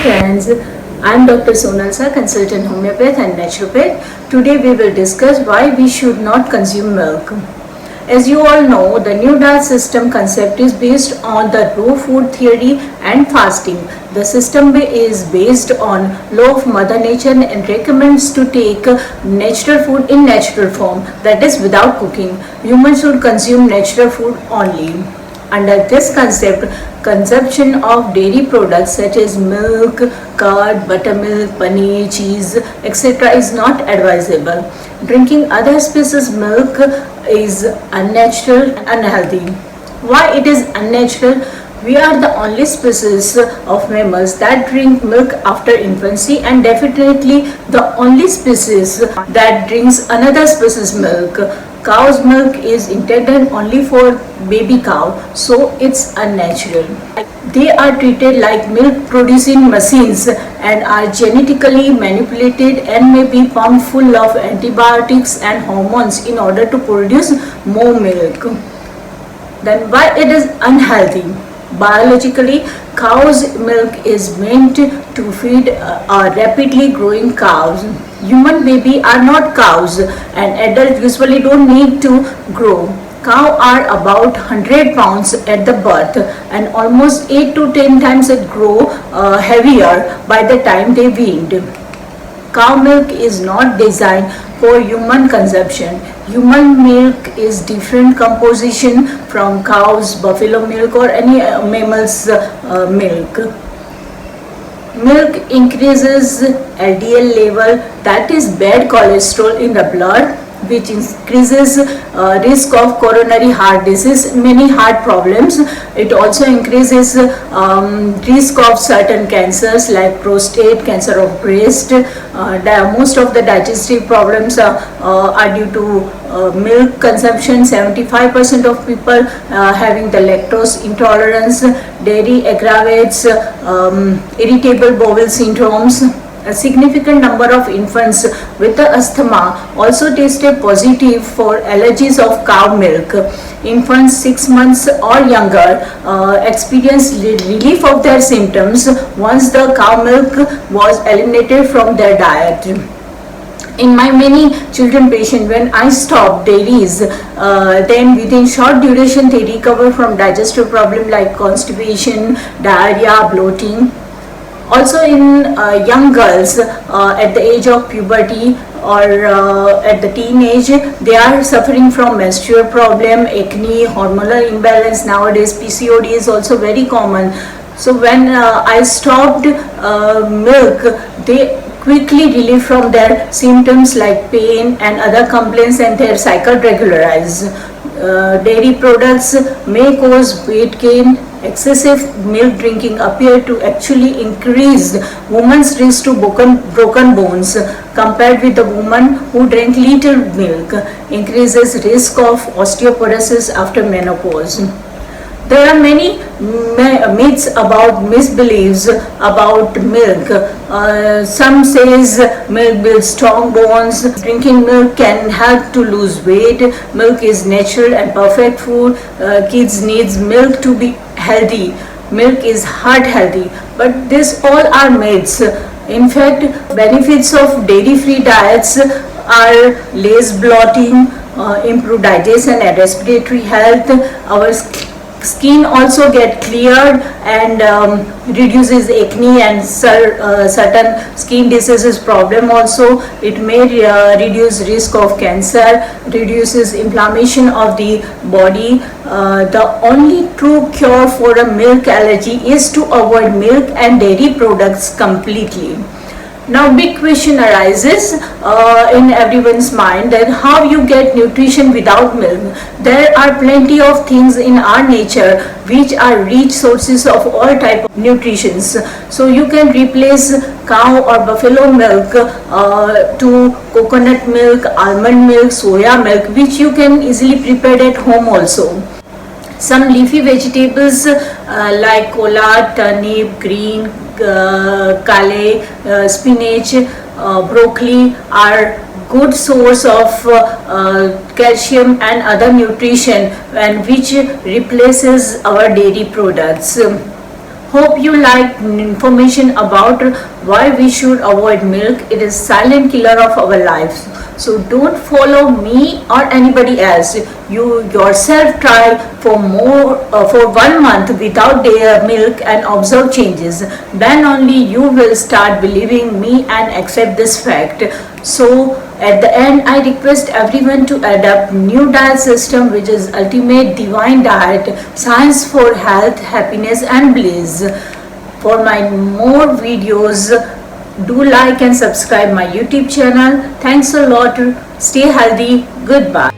friends, I am Dr. Sonal Shah, consultant homeopath and naturopath. Today we will discuss why we should not consume milk. As you all know, the new diet system concept is based on the raw food theory and fasting. The system is based on law of Mother Nature and recommends to take natural food in natural form, that is without cooking. Humans should consume natural food only. Under this concept, consumption of dairy products such as milk, curd, buttermilk, paneer, cheese, etc. is not advisable. Drinking other species milk is unnatural and unhealthy. Why it is unnatural? We are the only species of mammals that drink milk after infancy, and definitely the only species that drinks another species milk. Cow's milk is intended only for baby cow, so it's unnatural. They are treated like milk producing machines and are genetically manipulated and may be pumped full of antibiotics and hormones in order to produce more milk. Then why it is unhealthy? Biologically, cow's milk is meant to feed rapidly growing cows. Human baby are not cows, and adults usually don't need to grow. Cows are about 100 pounds at the birth and almost 8 to 10 times grow heavier by the time they weaned. Cow milk is not designed for human consumption. Human milk is different composition from cows, buffalo milk or any mammal's milk. Milk increases LDL level, that is bad cholesterol in the blood, which increases risk of coronary heart disease, many heart problems. It also increases risk of certain cancers like prostate, cancer of breast. Most of the digestive problems are due to milk consumption. 75% of people having the lactose intolerance. Dairy aggravates irritable bowel syndromes. A significant number of infants with asthma also tested positive for allergies of cow milk. Infants 6 months or younger experienced relief of their symptoms once the cow milk was eliminated from their diet. In my many children patients, when I stopped dairies, then within short duration they recover from digestive problem like constipation, diarrhea, bloating. Also in young girls at the age of puberty or at the teenage, they are suffering from menstrual problem, acne, hormonal imbalance. Nowadays PCOD is also very common. So when I stopped milk, they quickly relieve from their symptoms like pain and other complaints, and their cycle regularized. Dairy products may cause weight gain. Excessive milk drinking appear to actually increase women's risk to broken bones compared with the woman who drank little milk, increases risk of osteoporosis after menopause. There are many myths about misbeliefs about milk. Some says milk builds strong bones. Drinking milk can help to lose weight. Milk is natural and perfect food. Kids needs milk to be healthy. Milk is heart healthy. But this all are myths. In fact, benefits of dairy-free diets are less bloating, improved digestion and respiratory health. Our skin also get cleared and reduces acne and certain skin diseases problem also. It may reduce risk of cancer, reduces inflammation of the body. The only true cure for a milk allergy is to avoid milk and dairy products completely. Now big question arises in everyone's mind that how you get nutrition without milk. There are plenty of things in our nature which are rich sources of all type of nutritions. So you can replace cow or buffalo milk to coconut milk, almond milk, soya milk, which you can easily prepare at home also. Some leafy vegetables like kola, turnip, green, kale, spinach, broccoli are good source of calcium and other nutrition, and which replaces our dairy products. Hope you like information about why we should avoid milk. It is silent killer of our lives. So don't follow me or anybody else. You yourself try for for 1 month without milk and observe changes. Then only you will start believing me and accept this fact. So at the end, I request everyone to adopt new diet system, which is ultimate divine diet, science for health, happiness and bliss. For my more videos, do like and subscribe my YouTube channel. Thanks a lot. Stay healthy. Goodbye.